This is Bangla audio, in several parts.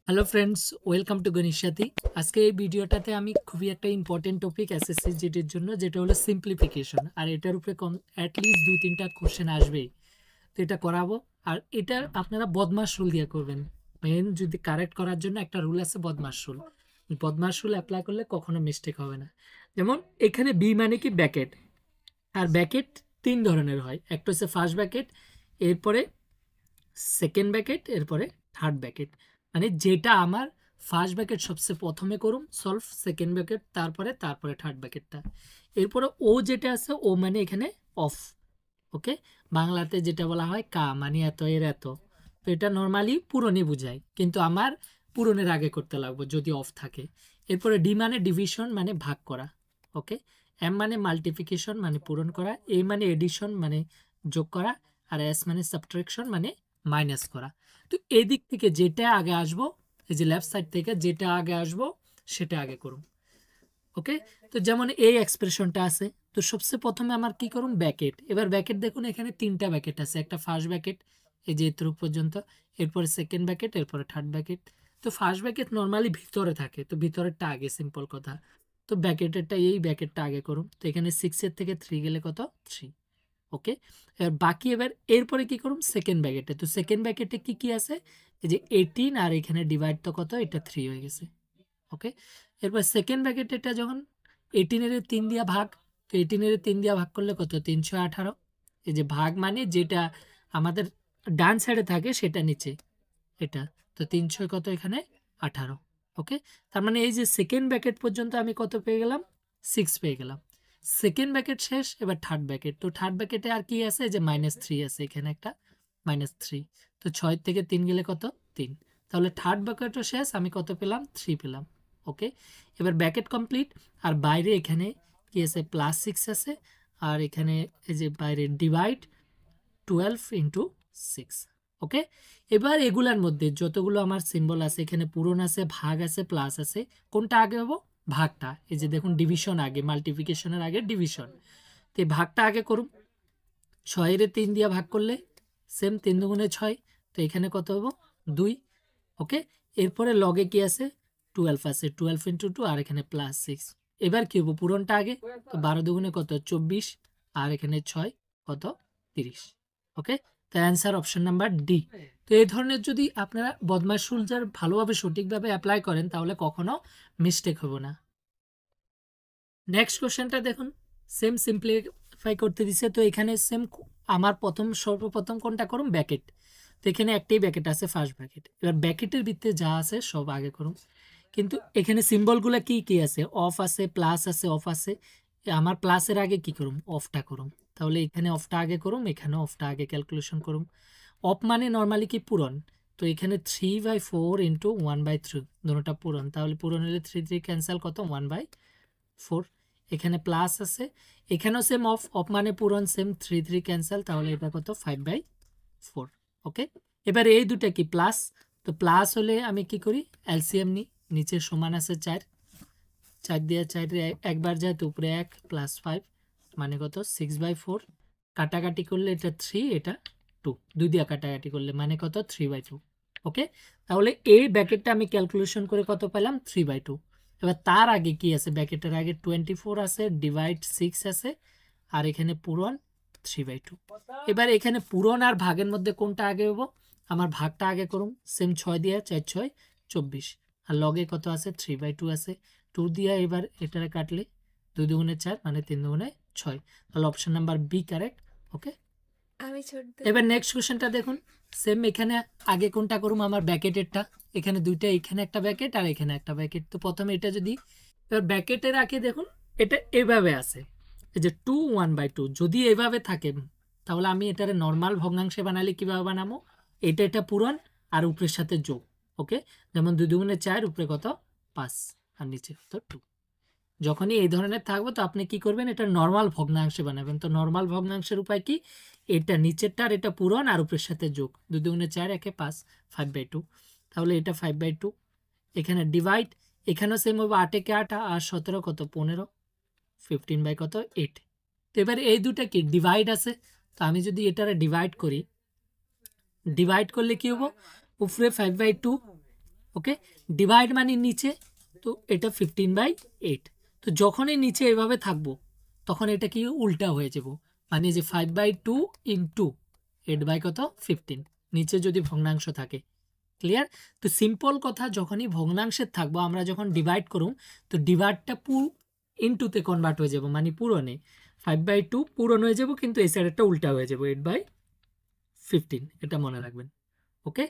হ্যালো ফ্রেন্ডস, ওয়েলকাম টু গণিত সাথী। আজকে এই ভিডিওটাতে আমি খুবই একটা ইম্পর্টেন্ট টপিক এসএসসি জিডির জন্য, যেটা হলো সিম্পলিফিকেশন। আর এটার উপরে অ্যাটলিস্ট 2-3টা কোশ্চেন আসবেই, তো এটা করাবো। আর এটা আপনারা বদমাশ রুল দিয়ে করবেন। মেন যদি কারেক্ট করার জন্য একটা রুল আছে, বদমাশ রুল। বদমাশ রুল অ্যাপ্লাই করলে কখনো মিস্টেক হবে না। যেমন এখানে বি মানে কি ব্যাকেট, আর ব্যাকেট 3 ধরনের হয়। একটা হচ্ছে ফার্স্ট ব্যাকেট, এরপরে সেকেন্ড ব্যাকেট, এরপরে থার্ড ব্যাকেট। মানে যেটা আমার ফার্স্ট ব্যাকেট সবচেয়ে প্রথমে করুম সলভ, সেকেন্ড ব্যাকেট তারপরে তারপরে থার্ড ব্যাকেটটা। এরপরে ও যেটা আছে ও মানে এখানে অফ। ওকে, বাংলাতে যেটা বলা হয় কা মানে এত এর এত। তো এটা নর্মালি পূরণই বুঝায়, কিন্তু আমার পূরণের আগে করতে লাগবে যদি অফ থাকে। এরপরে ডি মানে ডিভিশন মানে ভাগ করা। ওকে, এম মানে মাল্টিপ্লিকেশন মানে পূরণ করা, এ মানে এডিশন মানে যোগ করা, আর এস মানে সাবট্রাকশন মানে মাইনাস করা। তো এদিক থেকে যেটা আগে আসবো, এই যে লেফট সাইড থেকে যেটা আগে আসবো সেটা আগে করুন। ওকে, তো যেমন এই এক্সপ্রেশনটা আছে, তো সবচেয়ে প্রথমে আমার কি করুন ব্যাকেট। এবার ব্যাকেট দেখুন এখানে 3টা ব্যাকেট আছে, একটা ফার্স্ট ব্যাকেট এই যে এতটুকু পর্যন্ত, এরপরে সেকেন্ড ব্যাকেট, এরপরে থার্ড ব্যাকেট। তো ফার্স্ট ব্যাকেট নর্মালি ভিতরে থাকে, তো ভিতরেরটা আগে, সিম্পল কথা। তো ব্যাকেটেরটা এই ব্যাকেটটা আগে করুন। তো এখানে 6-এর থেকে 3 গেলে কত 3। ওকে, এবার বাকি এবার এরপরে কি করুন সেকেন্ড ব্যাকেটে। তো সেকেন্ড ব্যাকেটে কি কি আছে, এই যে 18, আর এখানে ডিভাইড তো কত, এটা 3 হয়ে গেছে। ওকে, এরপর সেকেন্ড ব্র্যাকেটটা যখন 18-এর 3 দিয়া ভাগ, তো 18-এর 3 দিয়া ভাগ করলে কত 318। এই যে ভাগ মানে যেটা আমাদের ডান সাইডে থাকে সেটা নিচে এটা, তো 300 কত এখানে 18। ওকে, তার মানে এই যে সেকেন্ড ব্র্যাকেট পর্যন্ত আমি কত পেয়ে গেলাম, 6 পেয়ে গেলাম। সেকেন্ড ব্র্যাকেট শেষ, এবার থার্ড ব্র্যাকেট। তো থার্ড ব্র্যাকেটে আর কি আছে, যে -3 আছে, এখানে একটা -3। তো 6 থেকে 3 গেলে কত 3। তাহলে থার্ড ব্র্যাকেটও শেষ, আমি কত পেলাম 3 পেলাম। ওকে, এবার ব্র্যাকেট কমপ্লিট। আর বাইরে এখানে কি আছে, +6 আছে, আর এখানে এই যে বাইরে ডিভাইড 12 × 6। ওকে, এবার এগুলার মধ্যে যতগুলো আমার সিম্বল আছে, এখানে পূরণ আছে, ভাগ আছে, প্লাস আছে, কোনটা আগে হবো, ভাগটা। এই যে দেখুন ডিভিশন আগে, মাল্টিপ্লিকেশনের আগে ডিভিশন। তো এই ভাগটা আগে করুন। 6-এর 3 দিয়ে ভাগ করলে সেম 3 দুগুণে 6, তো এখানে কত হবো 2। ওকে, এরপরে লগে কি আছে 12 আছে, 12 × 2, আর এখানে +6। এবার কি হবো, পূরণটা আগে। তো 12 দুগুণে কত 24, আর এখানে 6 কত 30। ওকে, তো অ্যান্সার অপশন নাম্বার ডি। তো এই ধরনের যদি আপনারা বদমাশ রুলজার ভালোভাবে সঠিকভাবে অ্যাপ্লাই করেন, তাহলে কখনো মিস্টেক হবে না। নেক্সট কোশ্চেনটা দেখুন, সেম সিম্পলিফাই করতে দিছে। তো এখানে সেম আমার সর্বপ্রথম কোনটা করুন ব্যাকেট। তো এখানে একটাই ব্যাকেট আছে, ফার্স্ট ব্যাকেট। এবার ব্যাকেটের ভিতরে যা আছে সব আগে করুন। কিন্তু এখানে সিম্বলগুলো কি কি আছে, অফ আছে, প্লাস আছে, অফ আছে। আমার প্লাসের আগে কি করুম, অফটা করুম। তাহলে এখানে অফটা আগে করুম, এখানে অফটা আগে ক্যালকুলেশন করুম। অফ মানে নর্মালি কি পূরণ। তো এখানে 3/4 × 1/3 দুটোটা পূরণ, তাহলে পূরণ হলে 3 ক্যান্সেল, কত 1/4। এখানে প্লাস আছে, এখানেও সেম অফ, অফ মানে পূরণ, সেম 3 ক্যান্সেল, তাহলে এটা কত 5/4। ওকে, এবার এই দুটা কি প্লাস, তো প্লাস হলে আমি কি করি এলসিএম নিই। নিচে সমান আছে 4, 4 দিয়ে 4 একবার যায়, তো উপরে 1 +5 মানে কত 6/4। কাটাকাটি করলে এটা 3, এটা 2, 2 দিয়ে কাটাকাটি করলে মানে কত 3/2। ওকে, তাহলে এই ব্র্যাকেটটা আমি ক্যালকুলেশন করে কত পেলাম 3/2। এবার তার আগে কি আছে, ব্র্যাকেটের আগে 24 আছে, ডিভাইড 6 আছে, আর এখানে পূরণ 3/2। এবার এখানে পূরণ আর ভাগের মধ্যে কোনটা আগে হবো, আমার ভাগটা আগে করুন। সেম 6 দিয়ে 4 6 24, আর লগে কত আছে 3/2 আছে। 2 দিয়ে এবার এটারে কাটলে 2 দুগুণে 4 মানে 3 দুগুণে 6, তাহলে অপশন নাম্বার বি কারেক্ট। ওকে, এবার নেক্সট কোশ্চেনটা দেখুন, সেম এখানে আগে কোনটা করুম, আমার ব্র্যাকেটেরটা। এখানে দুইটা, এখানে একটা ব্র্যাকেট আর এখানে একটা ব্র্যাকেট। তো প্রথমে এটা যদি, এবার ব্র্যাকেটের আগে দেখুন এটা এভাবে আছে, এই যে 2 1/2 যদি এভাবে থাকে, তাহলে আমি এটারে নর্মাল ভগ্নাংশে বানালে কিভাবে বানাবো, এটা পূরণ আর উপরের সাথে যোগ। ওকে, যেমন 2 দুগুণে 4, উপরে কত 5, আর নিচে কত 2। যখনই এই ধরনের থাকবে, তো আপনি কি করবেন, এটা নর্মাল ভগ্নাংশে বানাবেন। তো নর্মাল ভগ্নাংশের উপায় কি, এটা নিচেরটার এটা পূরণ আর উপরের সাথে যোগ, 2 দুগুণে 4 একে 5, 5/2। তাহলে এটা 5/2। এখানে ডিভাইড, এখানেও সেম হবে, 8 একে 8, আর 17 কত 15, 15/8। তো এবার এই দুটা কি ডিভাইড আছে, তো আমি যদি এটারে ডিভাইড করি, ডিভাইড করলে কি হবো, উপরে 5/2, ওকে, ডিভাইড মানে নিচে, তো এটা 15/8। তো যখনই নিচে এভাবে থাকবো তখন এটা কি উল্টা হয়ে যাব, মানে যে 5/2 ইন্টু 8 কত 15, নিচে যদি ভগ্নাংশ থাকে। ক্লিয়ার? তো সিম্পল কথা, যখনই ভগ্নাংশের থাকবো আমরা যখন ডিভাইড করুম তো ডিভাইডটা ইন্টুতে কনভার্ট হয়ে যাব, মানে পূরণে 5/2 পূরণ হয়ে যাব, কিন্তু এই সাইডটা উল্টা হয়ে যাব 8/15, এটা মনে রাখবেন। ওকে,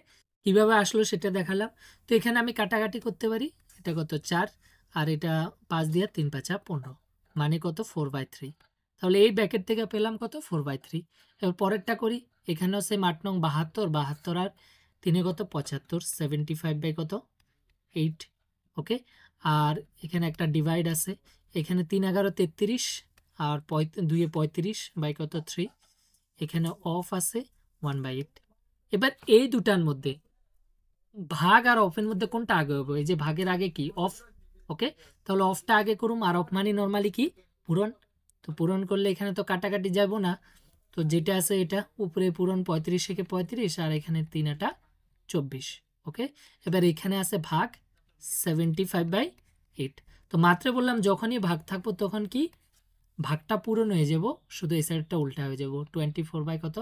কিভাবে আসলো সেটা দেখালাম। তো এখানে আমি কাটাকাটি করতে পারি, এটা কত 4 আর এটা 5 দিয়ে 3 5 15, মানে কত 4/3। তাহলে এই ব্র্যাকেট থেকে পেলাম কত 4/3। এবার পরেরটা করি, এখানেও সেম 8 নং 72 আর 3 কত 75, 75/কত 8। ওকে, আর এখানে একটা ডিভাইড আছে, এখানে 3 11 33 আর 2 35/কত 3, এখানে অফ আছে 1/8। এবার এই দুটার মধ্যে ভাগ আর অফের মধ্যে কোনটা আগে হবে? এই যে ভাগের আগে কি অফ। ওকে, তাহলে অফটা আগে করুম, আর অফ মানে নর্মালি কি পূরণ। তো পূরণ করলে এখানে তো কাটাকাটি যাব না, তো যেটা আছে এটা উপরে পূরণ 35 থেকে 35 আর এখানে 3 আটা 24। ওকে, এবার এখানে আছে ভাগ 75/8। তো মাত্র বললাম যখনই ভাগ থাকবো তখন কি ভাগটা পূরণ হয়ে যাব, শুধু এই সাইডটা উল্টা হয়ে যাব। 24/কত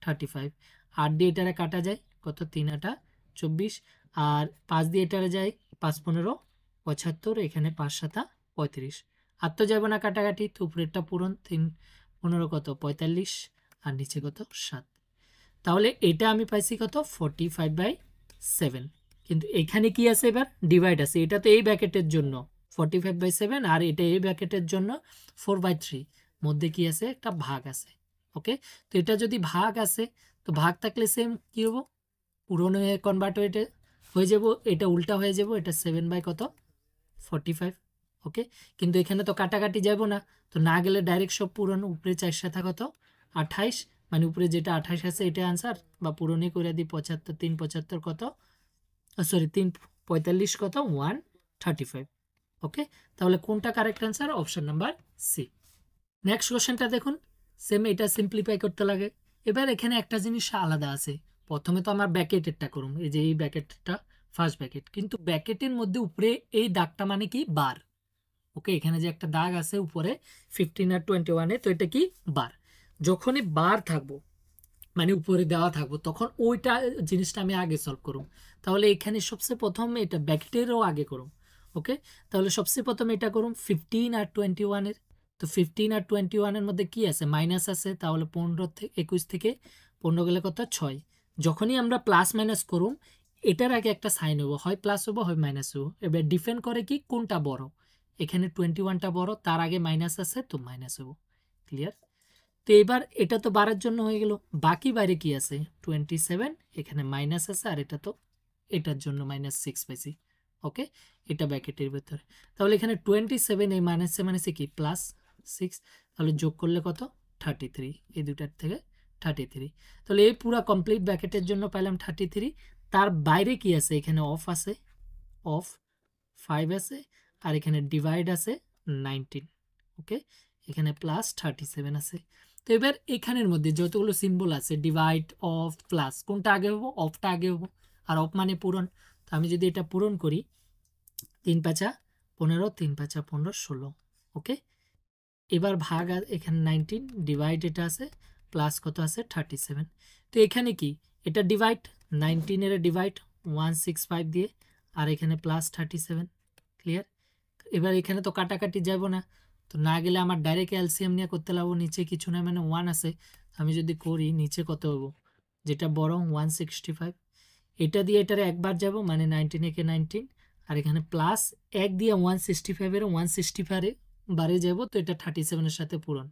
35, 8 দিয়ে এটারে কাটা যায় কত 3 আটা 24, আর 5 দিয়ে এটারে যায় 5 15 75, এখানে 5 7 35, আর তো যাব না কাটাকাটি, তো উপরেরটা পূরণ 3 15 কত 45 আর নিচে কত 7। তাহলে এটা আমি পাইছি কত 45/7। কিন্তু এখানে কি আছে, এবার ডিভাইড আছে, এটা তো এই ব্র্যাকেটের জন্য 45/7 আর এটা এই ব্র্যাকেটের জন্য 4/3, মধ্যে কি আছে একটা ভাগ আছে। ওকে, তো এটা যদি ভাগ আছে তো ভাগ থাকলে সেম কি হবো পূরণ হয়ে কনভার্ট হয়ে যাব, এটা উল্টা হয়ে যাব, এটা 7/কত 45। ওকে, কিন্তু এখানে তো কাটাকাটি যাব না, তো না গেলে ডাইরেক্ট সব পূরণ, উপরে 4 সাথে কত 28, মানে উপরে যেটা 28 আছে এটা আনসার, বা পূরণই করে দিই 75 3 75 কত সরি 3 45 কত 135। ওকে, তাহলে কোনটা correct answer? Option number C. Next কোশ্চেনটা দেখুন, সেম এটা সিম্পলিফাই করতে লাগে। এবার এখানে একটা জিনিস আলাদা আছে, প্রথমে তো আমার ব্র্যাকেটেরটা করুন, এই যে এই ব্র্যাকেটটা ফার্স্ট ব্র্যাকেট, কিন্তু ব্র্যাকেটের মধ্যে উপরে এই দাগটা মানে কি বার। ওকে, এখানে যে একটা দাগ আছে উপরে 15 আর 21-এ, তো এটা কি বার। যখনই বার থাকবো মানে উপরে দেওয়া থাকবো তখন ওইটা জিনিসটা আমি আগে সলভ করুম। তাহলে এখানে সবচেয়ে প্রথম এটা ব্র্যাকেটেরও আগে করুম। ওকে, তাহলে সবচেয়ে প্রথম এটা করুম 15 আর 21-এর। তো 15 আর 21-এর মধ্যে কি আছে মাইনাস আছে, তাহলে 15 থেকে 21 থেকে 15 গেলে কত 6। যখনই আমরা প্লাস মাইনাস করুম এটার আগে একটা সাইন হবো, হয় প্লাস হবো হয় মাইনাস হবো। এবার ডিপেন্ড করে কি কোনটা বড়, এখানে 21টা বড়, তার আগে মাইনাস আছে তো মাইনাস হবো। ক্লিয়ার? তো এবার এটা তো বাড়ার জন্য হয়ে গেল, বাকি বাইরে কি আছে 27, এখানে মাইনাস আছে, আর এটা তো এটার জন্য -6 পাইছি। ওকে, এটা ব্র্যাকেটের ভেতরে, তাহলে এখানে 27 এই মাইনাসে মাইনাসে কি +6, তাহলে যোগ করলে কত 33, এই দুটার থেকে 33। তাহলে এই পুরা কমপ্লিট ব্র্যাকেটের জন্য পাইলাম 33। তার বাইরে কি আছে, এখানে অফ আছে, অফ 5 আছে, আর এখানে ডিভাইড আছে 19। ওকে, এখানে +37 আছে। তো এবার এখানের মধ্যে যতগুলো সিম্বল আছে ডিভাইড অফ প্লাস, কোনটা আগে হবো? অফটা আগে হবো, আর অফ মানে পূরণ। তো আমি যদি এটা পূরণ করি 3 5 15 3 5 15 16। ওকে, এবার ভাগ এখানে 19, ডিভাইড এটা আছে, প্লাস কত আছে 37। তো এখানে কি এটা ডিভাইড 19 এর ডিভাইড 165 দিয়ে, আর এখানে +37। ক্লিয়ার? এবার এখানে তো কাটাকাটি যাব না, তো না গেলে আমার ডাইরেক্ট এলসিএম নিয়ে করতে লাগবো, নিচে কিছু না মানে 1 আছে, আমি যদি করি নিচে কত হবো যেটা বড় 165, এটা দিয়ে এটারে একবার যাব মানে 19 একে 19, আর এখানে প্লাস 1 দিয়ে 165 এর 165 বারে যাব, তো এটা 37 এর সাথে পূরণ।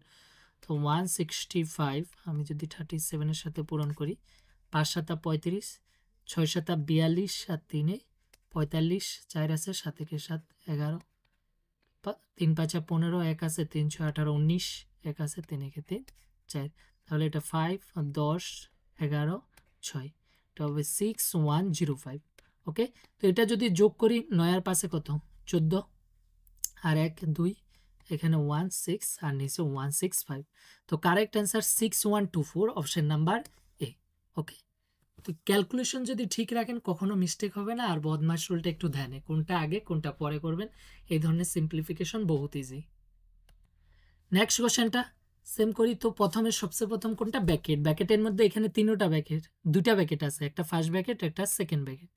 তো 165 আমি যদি 37 এর সাথে পূরণ করি 5 7 35 6 7 42 আর 3 45, 4 আছে 7 একে 7 11, 3 5 15, 1 আছে 3 6 18 19, 1 আছে 3 একে 3 4, তাহলে এটা 5 10 11 6, এটা হবে 6105। ওকে, তো এটা যদি যোগ করি 9 আর পাশে কত 14, আর 1 2, এখানে 16 আর নিচে 165। তো correct answer 6124, option number A. Okay, তো ক্যালকুলেশন যদি ঠিক রাখেন কখনো মিস্টেক হবে না। আর বদমাশ রুলটা একটু ধ্যানে, কোনটা আগে কোনটা পরে করবেন, এই ধরনের সিম্পলিফিকেশন বহুত ইজি। নেক্সট কোশ্চেনটা সেম করি। তো প্রথমে সবচেয়ে প্রথম কোনটা, ব্যাকেট। ব্যাকেটের মধ্যে এখানে তিনটা ব্যাকেট, দুটা ব্যাকেট আছে, একটা ফার্স্ট ব্যাকেট একটা সেকেন্ড ব্যাকেট।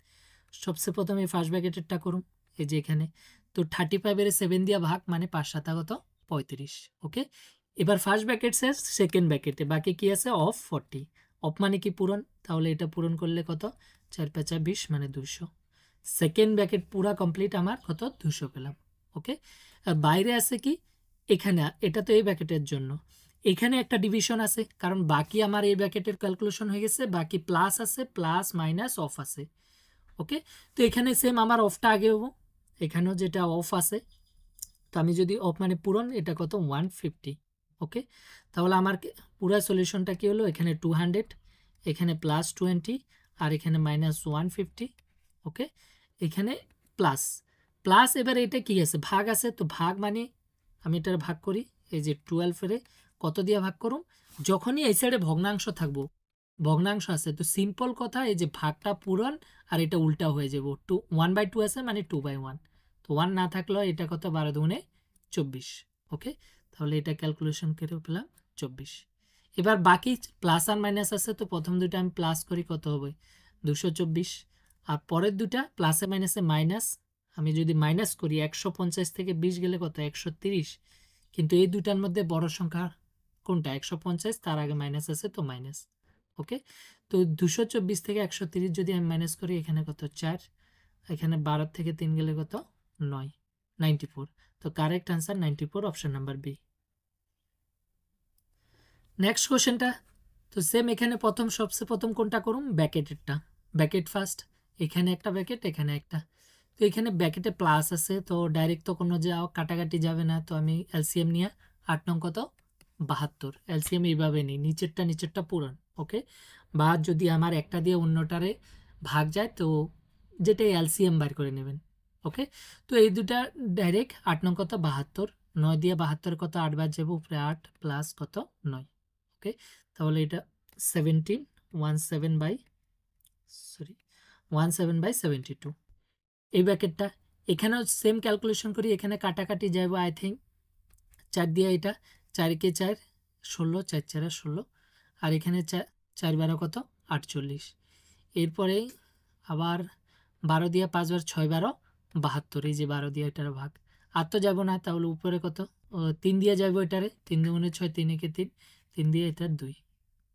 সবচেয়ে প্রথম এই ফার্স্ট ব্যাকেটেরটা করুন। এই যে এখানে তো 35 এর 7 দিয়া ভাগ, মানে 5 7 কত 35। ওকে, এবার ফার্স্ট ব্যাকেট শেষ, সেকেন্ড ব্যাকেটে বাকি কি আছে, অফ 40। অফ মানে কি পূরণ, তাহলে এটা পূরণ করলে কত 4 5 20 মানে 200। সেকেন্ড ব্যাকেট পুরা কমপ্লিট, আমার কত 200 পেলাম। ওকে, আর বাইরে আছে কি, এখানে এটা তো এই ব্যাকেটের জন্য, এখানে একটা ডিভিশন আছে, কারণ বাকি আমার এই ব্যাকেটের ক্যালকুলেশন হয়ে গেছে, বাকি প্লাস আছে, প্লাস মাইনাস অফ আছে। ওকে, তো এখানে সেম আমার অফটা আগে হবো, এখানেও যেটা অফ আছে, তো আমি যদি অফ মানে পূরণ, এটা কত 150। ওকে, তাহলে আমার পুরো সলিউশনটা কি হলো, এখানে 200, এখানে প্লাস 20, আর এখানে মাইনাস 150। ওকে, এখানে প্লাস প্লাস, এবার এটা কি আছে, ভাগ আছে, তো ভাগ মানে আমি এটার ভাগ করি, এই যে 12 কত দিয়ে ভাগ করুন, যখনই এই সাইডে ভগ্নাংশ থাকবো, ভগ্নাংশ আছে, তো সিম্পল কথা, এই যে ভাগটা পূরণ আর এটা উল্টা হয়ে যাব, 1/2 আছে মানে 2/1, তো 1 না থাকলেও এটা কত 12 দুগুণে 24। ওকে, তাহলে এটা ক্যালকুলেশন করে পেলাম 24। এবার বাকি প্লাস আর মাইনাস আছে, তো প্রথম দুটো আমি প্লাস করি, কত হবে 224, আর পরের দুটা প্লাসে মাইনাসে মাইনাস, আমি যদি মাইনাস করি 150 থেকে 20 গেলে কত 130, কিন্তু এই দুটার মধ্যে বড় সংখ্যা কোনটা 150, তার আগে মাইনাস আছে, তো মাইনাস। ওকে, তো 224 থেকে 130 যদি আমি মাইনাস করি, এখানে কত 4, এখানে 12 থেকে 3 গেলে কত 9, 94। তো correct answer 94, option number B. Next কোশ্চেনটা তো সেম, এখানে প্রথম সবচেয়ে প্রথম কোনটা করুন, ব্যাকেটেরটা। ব্যাকেট ফার্স্ট, এখানে একটা ব্যাকেট, এখানে একটা, তো এখানে ব্যাকেটে প্লাস আছে, তো ডাইরেক্ট তো কোনো যাও কাটাকাটি যাবে না, তো আমি এলসিএম নিয়ে 8 নং কত 72, এলসিএম এইভাবে নিই, নিচেরটা নিচেরটা পূরণ। ওকে, বা যদি আমার একটা দিয়ে অন্যটারে ভাগ যায়, তো যেটা এলসিএম বার করে নেবেন। ওকে, তো এই দুটা ডাইরেক্ট 8 নং কত 72, 9 দিয়ে 72 কত 8 বার যাবো, উপরে 8 প্লাস কত 9। ওকে, তাহলে এটা 17 এই ব্র্যাকেটটা। এখানেও সেম ক্যালকুলেশন করি, এখানে কাটাকাটি যাবো, আই থিঙ্ক 4 দিয়ে, এটা 4 কে 4 16, 4 4 16, আর এখানে 4 12 কত 48। এরপরে আবার 12 দিয়ে 5 বার 6 12 72, এই যে 12 দিয়ে এটার ভাগ, আর তো যাবো না, তাহলে উপরে কত 3 দিয়ে যাবো, এটারে 3 দুগুণে 6, 3 একে 3, 3 দিয়ে এটা 2।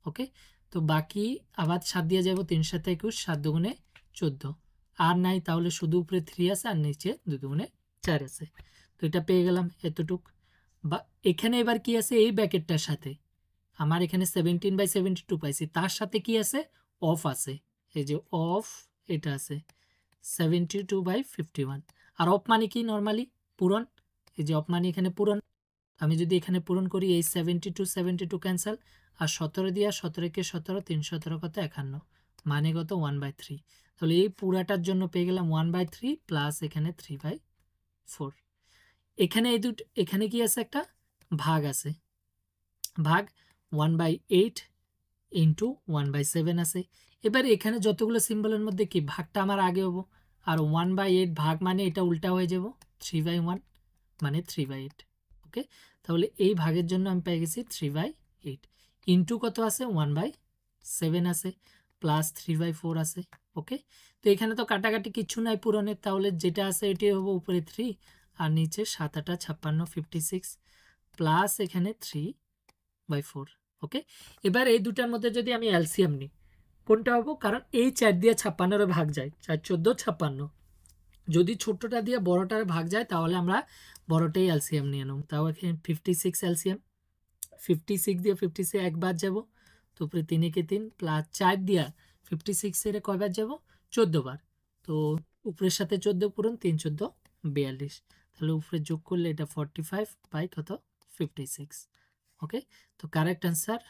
ওকে, তো বাকি আবার 7 দিয়ে যাবো, 3 7 21, 7 দুগুণে 14, আর নাই, তাহলে শুধু উপরে 3 আছে আর নিচে 2 দুগুণে 4 আছে, তো এটা পেয়ে গেলাম এতটুক। বা এখানে এবার কি আছে, এই ব্র্যাকেটটার সাথে আমার এখানে 17/72 পাইছি, তার সাথে কি আছে, অফ আছে, এই যে অফ এটা আছে 72/51। আর অফ মানে কি, নর্মালি পূরণ, এই যে অফ মানে এখানে পূরণ, আমি যদি এখানে পূরণ করি, এই 72 ক্যান্সেল, আর 17 দিয়ে 17 কে 17, 3 17 কত 51, মানে কত 1/3। তাহলে এই পুরাটার জন্য পেয়ে গেলাম 1/3 প্লাস এখানে 3/4। এখানে এই দুটো, এখানে কি আছে, একটা ভাগ আছে, ভাগ 1/8 ইন্টু 1/7 আছে। এবার এখানে যতগুলো সিম্বলের মধ্যে কি ভাগটা আমার আগে হবো, আর 1/8 ভাগ মানে এটা উল্টা হয়ে যাব, 3/1 মানে 3/8। ওকে, তাহলে এই ভাগের জন্য আমি পেয়ে গেছি 3/8, ইন্টু কত আছে 1/7 আছে, প্লাস 3/4 আছে। ওকে, তো এখানে তো কাটাকাটি কিচ্ছু নাই পূরণের, তাহলে যেটা আছে এটাই হবো, উপরে 3 আর নিচে 7 8 56 56, প্লাস এখানে 3/4। ওকে, এবার এই দুটার মধ্যে যদি আমি এলসিএম নিই, কোনটা হবো, কারণ এই 4 দিয়ে 56 ভাগ যায়, 4 14 56, যদি ছোটটা দিয়ে বড়টার ভাগ যায়, তাহলে আমরা বড়টাই এলসিএম নিয়ে নেব। তাও এখানে 56 এলসিএম, 56 দিয়ে 56 একবার যাব, তো উপরে 3 একে 3, প্লাস 4 দিয়া 56 এর কয়বার যাব 14 বার, তো উপরের সাথে 14 পূরণ, 3 14 42, তাহলে উপরে যোগ করলে এটা 45 বাই কত 56। ওকে, তো correct answer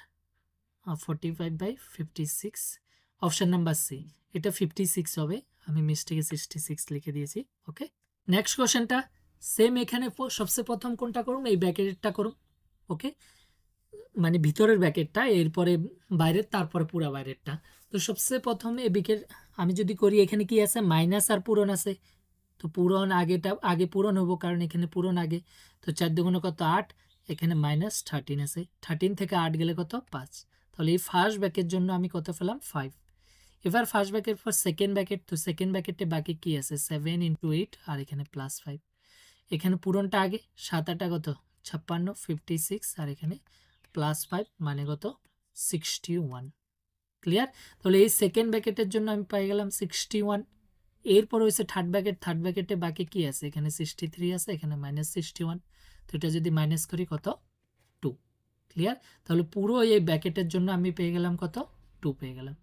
45/56, option number C. এটা 56 হবে, আমি মিস্টেকে 66 লিখে দিয়েছি। ওকে, নেক্সট কোশ্চেনটা সেম, এখানে সবচেয়ে প্রথম কোনটা করুন, এই ব্র্যাকেটটা করুন। ওকে, মানে ভিতরের ব্র্যাকেটটা, এরপরে বাইরের, তারপরে পুরা বাইরেরটা। তো সবচেয়ে প্রথমে এবিকের আমি যদি করি, এখানে কি আছে মাইনাস আর পূরণ আছে, তো পূরণ আগেটা আগে পূরণ হবো কারণ এখানে পূরণ আগে। তো 4 দুগুণে কত 8, এখানে -13 আছে, 13 থেকে 8 গেলে কত 5। তাহলে এই ফার্স্ট ব্র্যাকের জন্য আমি কত পেলাম 5। এবার ফার্স্ট ব্র্যাকেট পর সেকেন্ড ব্র্যাকেট, তো সেকেন্ড ব্র্যাকেটে বাকি কি আছে 7 × 8 আর এখানে +5। এখানে পূরণটা আগে, 7 8 কত 56 56 আর এখানে +5 মানে কত 61। ক্লিয়ার? তাহলে এই সেকেন্ড ব্র্যাকেটের জন্য আমি পাই গেলাম 61। এরপর হয়েছে থার্ড ব্র্যাকেট, থার্ড ব্র্যাকেটে বাকি কি আছে, এখানে 63 আছে, এখানে -61। তো এটা যদি মাইনাস করি কত 2। ক্লিয়ার? তাহলে পুরো এই ব্র্যাকেটের জন্য আমি পেয়ে গেলাম কত 2 পেয়ে গেলাম।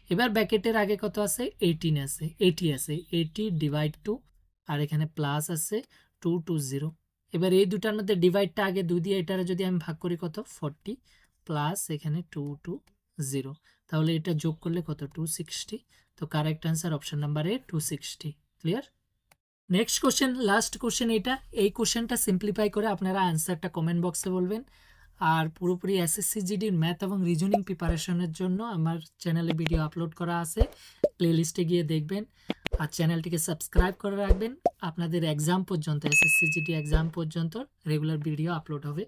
এবার ব্র্যাকেটের আগে কত আছে 18 আছে, 80 আছে, 80 / 2 আর এখানে প্লাস আছে 2 2 0। এবার এই দুটার মধ্যে ডিভাইডটা আগে 2 দিয়ে এটারে যদি আমি ভাগ করি কত 40 প্লাস এখানে 2 2 0। তাহলে এটা যোগ করলে কত 260। তো কারেক্ট অ্যান্সার অপশন নাম্বার এ 260। Clear? Next question, last question এটা। এই কোশ্চেনটা সিম্পলিফাই করে আপনারা অ্যান্সারটা কমেন্ট বক্সে বলবেন। আর পুরোপুরি এসএসসি জিডির ম্যাথ এবং রিজনিং প্রিপারেশনের জন্য আমার চ্যানেলে ভিডিও আপলোড করা আছে, প্লেলিস্টে গিয়ে দেখবেন। আর চ্যানেলটিকে সাবস্ক্রাইব করে রাখবেন। আপনাদের এক্সাম পর্যন্ত, এসএসসি জিডি এক্সাম পর্যন্ত রেগুলার ভিডিও আপলোড হবে।